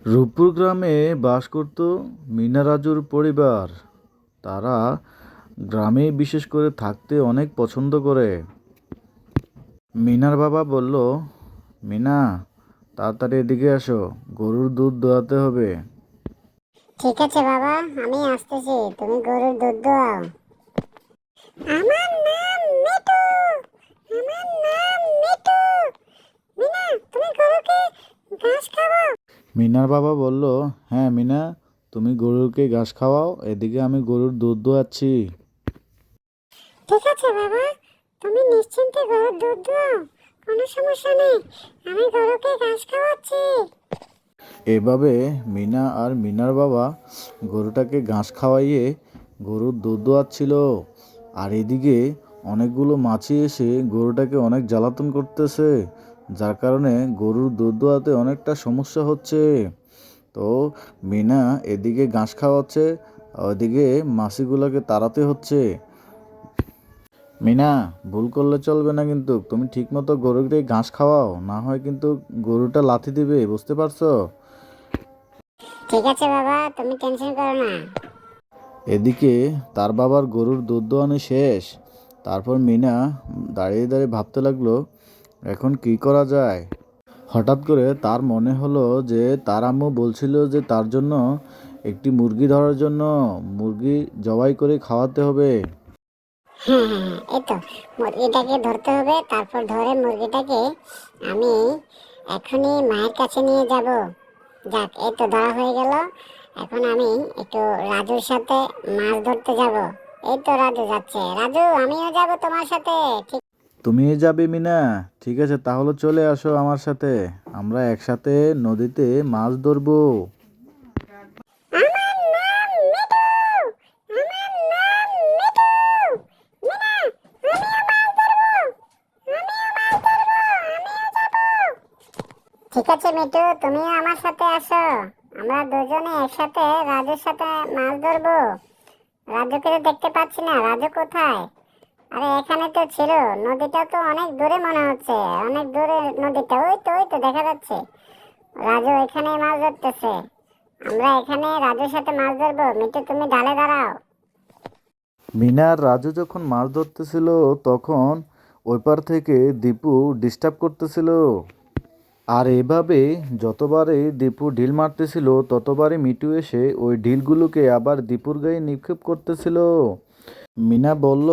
রূপপুর গ্রামে বাস করত মিনা রাজুর পরিবার। তারা গ্রামে বিশেষ করে থাকতে অনেক পছন্দ করে। মিনার বাবা বলল, মিনা, তাড়াতাড়ি এদিকে আসো, গরুর দুধ দোয়াতে হবে। ঠিক আছে বাবা, আমি আসতেছি। তুমি গরুর দুধ দোয়াও। আমার নাম মিঠু। আমার নাম মিঠু। মিনা, তুমি গরুকে ঘাস খাওয়াও। মিনার বাবা বলল, হ্যাঁ মিনা, তুমি গরুকে ঘাস খাওয়াও, এদিকে আমি গরুর দুধ দোয়াচ্ছি। ঠিক আছে বাবা, তুমি নিশ্চিন্তে গরুর দুধ দোয়াও, কোনো সমস্যা নেই। আমি গরুকে ঘাস খাওয়াচ্ছি। এভাবে মিনা আর মিনার বাবা গরুটাকে ঘাস খাওয়াইয়ে গরুর দুধ দোয়াচ্ছিল। আর এদিকে অনেকগুলো মাছি এসে গরুটাকে অনেক জ্বালাতন করতেছে, যার কারণে গরুর দুধ দোয়াতে অনেকটা সমস্যা হচ্ছে। তো মিনা এদিকে ঘাস খাওয়াচ্ছে, ওদিকে মাছিগুলোকে তাড়াতে হচ্ছে। মিনা, ভুল করলে চলবে না কিন্তু, তুমি ঠিকমতো গরুকে ঘাস খাওয়াও, না হয় কিন্তু গরুটা লাথি দিবে, বুঝতে পারছো? ঠিক আছে বাবা, তুমি টেনশন করো না। এদিকে তার বাবার গরুর দুধ দোয়ানো শেষ। তারপর মিনা দাঁড়িয়ে দাঁড়িয়ে ভাবতে লাগলো, এখন কি করা যায়। হঠাৎ করে তার মনে হলো যে তার আম্মু বলছিল যে তার জন্য একটি মুরগি ধরার জন্য মুরগি জবাই করে খাওয়াতে হবে। হ্যাঁ হ্যাঁ হ্যাঁ, এই তো মুরগিটাকে ধরতে হবে। তারপর ধরে মুরগিটাকে আমি এখনই মায়ের কাছে নিয়ে যাব। যাক, এই তো ধরা হয়ে গেল। এখন আমি একটু রাজুর সাথে মাছ ধরতে যাব। এই তো রাজু যাচ্ছে। রাজু, আমিও যাব তোমার সাথে। ঠিক। তুমি যাবে মিনা? ঠিক আছে, তাহলে চলে আসো আমার সাথে, আমরা একসাথে নদীতে মাছ ধরবো। আমার নাম মিঠু। আমার নাম মিঠু। মিনা, আমিও মাছ ধরবো। আমিও মাছ ধরবো। আমিও যাব। ঠিক আছে মিঠু, তুমিও আমার সাথে আসো। আমরা দুজনে একসাথে রাজুর সাথে মাছ ধরবো। রাজুকে তো দেখতে পাচ্ছি না। রাজু কোথায়? আরে এখানে তো ছিল। নদীটা তো অনেক দূরে মনে হচ্ছে। অনেক দূরে নদীটা। ওই তো দেখা যাচ্ছে। রাজু এখানে মাছ ধরতেছে। আমরা এখানে রাজুর সাথে মাছ ধরবো। মিঠু, তুমি ঢালে দাঁড়াও। মিনা আর রাজু যখন মাছ ধরতেছিল তখন ওই পার থেকে দীপু ডিস্টার্ব করতেছিল। আর এভাবে যতবারই দীপু ঢিল মারতেছিল ততবারই মিঠু এসে ওই ঢিলগুলোকে আবার দীপুর গায়ে নিক্ষেপ করতেছিল। মিনা বলল,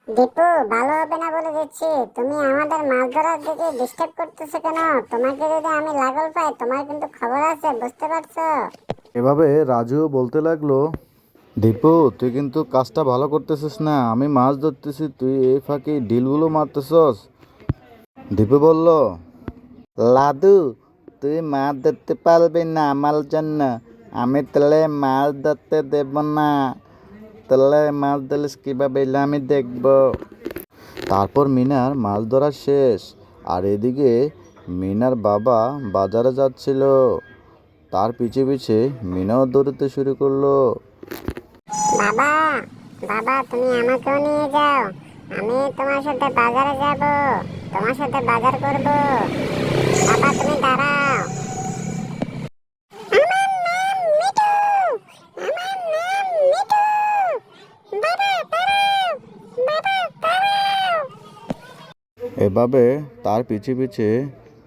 দীপু, ভালো হবে না বলে দিচ্ছি। তুমি আমাদের মাছ ধরার দিকে ডিস্টার্ব করতেছো কেন? তোমাকে যদি আমি লাগল পাই, তোমার কিন্তু খবর আছে, বুঝতে পারছো? এভাবে রাজুও বলতে লাগলো, দীপু তুই কিন্তু কাজটা ভালো করতেছিস না, আমি মাছ ধরতেছি, তুই এই ফাঁকে ঢিলগুলো মারতেছস। দীপু বলল, লাদু, তুই মাছ ধরতে পারবি না আমার জন্য, আমি তাহলে মাছ ধরতে দেব না। তাহলে মাছ ধরিস কিভাবে এলে আমি দেখব। তারপর মিনার মাছ ধরা শেষ। আর এদিকে মিনার বাবা বাজারে যাচ্ছিল, তার পিছে পিছে মিনাও দৌড়তে শুরু করলো। বাবা, বাবা, তুমি আমাকেও নিয়ে যাও। আমি তোমার সাথে বাজারে যাব। তোমার সাথে বাজার করব। বাবা, তুমি দাঁড়াও। আমার নাম মিঠু। আমার নাম মিঠু। বাবা দাঁড়াও। বাবা দাঁড়াও। এভাবে তার পিছে পিছে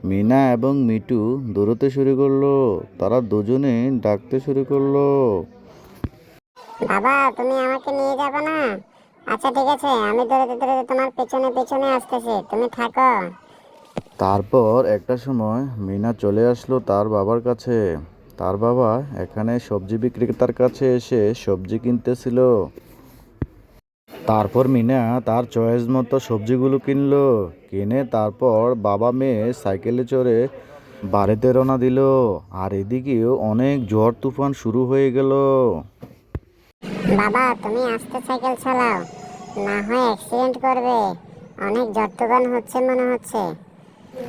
মিনা এবং মিটু দৌড়তে শুরু করলো। তারা দুজনে ডাকতে শুরু করলো। বাবা, তুমি আমাকে নিয়ে যাবে না? আচ্ছা ঠিক আছে, আমি দৌড়াতে দৌড়াতে তোমার পেছনে পেছনে আসতেছি, তুমি থাকো। তারপর একটা সময় মিনা চলে আসলো তার বাবার কাছে। তার বাবা এখানে সবজি বিক্রেতার কাছে এসে সবজি কিনতেছিল। তারপর মিনা তার চয়েস মতো সবজিগুলো কিনলো। কিনে তারপর বাবা মেয়ে সাইকেলে চড়ে বাড়িতে রওনা দিল। আর এদিকেও অনেক ঝড় তুফান শুরু হয়ে গেল। বাবা, তুমি আস্তে সাইকেল চালাও, না হয় অ্যাক্সিডেন্ট করবে। অনেক জট্টগান হচ্ছে মনে হচ্ছে।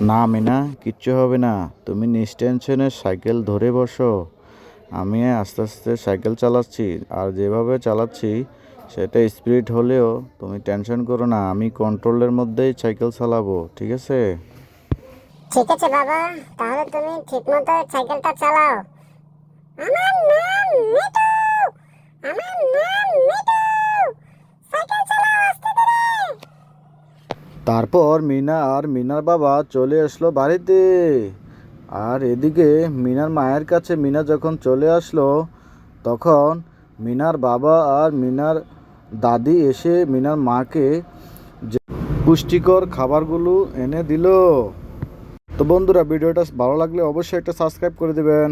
না মিনা, কিচ্ছু হবে না, তুমি নিশ্টেনশনে সাইকেল ধরে বসো। আমি আস্তে আস্তে সাইকেল চালাচ্ছি, আর যেভাবে চালাচ্ছি সেটা স্পিড হলেও তুমি টেনশন করো না, আমি কন্ট্রোলের মধ্যেই সাইকেল চালাবো, ঠিক আছে? ঠিক আছে বাবা, তাহলে তুমি ঠিকমতো সাইকেলটা চালাও। আমার নাম মিঠু, আমার নাম মিঠু, সাইকেল চালাও আস্তে ধীরে। তারপর মিনা আর মিনার বাবা চলে আসলো বাড়িতে। আর এদিকে মিনার মায়ের কাছে মিনা যখন চলে আসলো, তখন মিনার বাবা আর মিনার দাদি এসে মিনার মাকে যে পুষ্টিকর খাবারগুলো এনে দিল। তো বন্ধুরা, ভিডিওটা ভালো লাগলে অবশ্যই একটা সাবস্ক্রাইব করে দেবেন।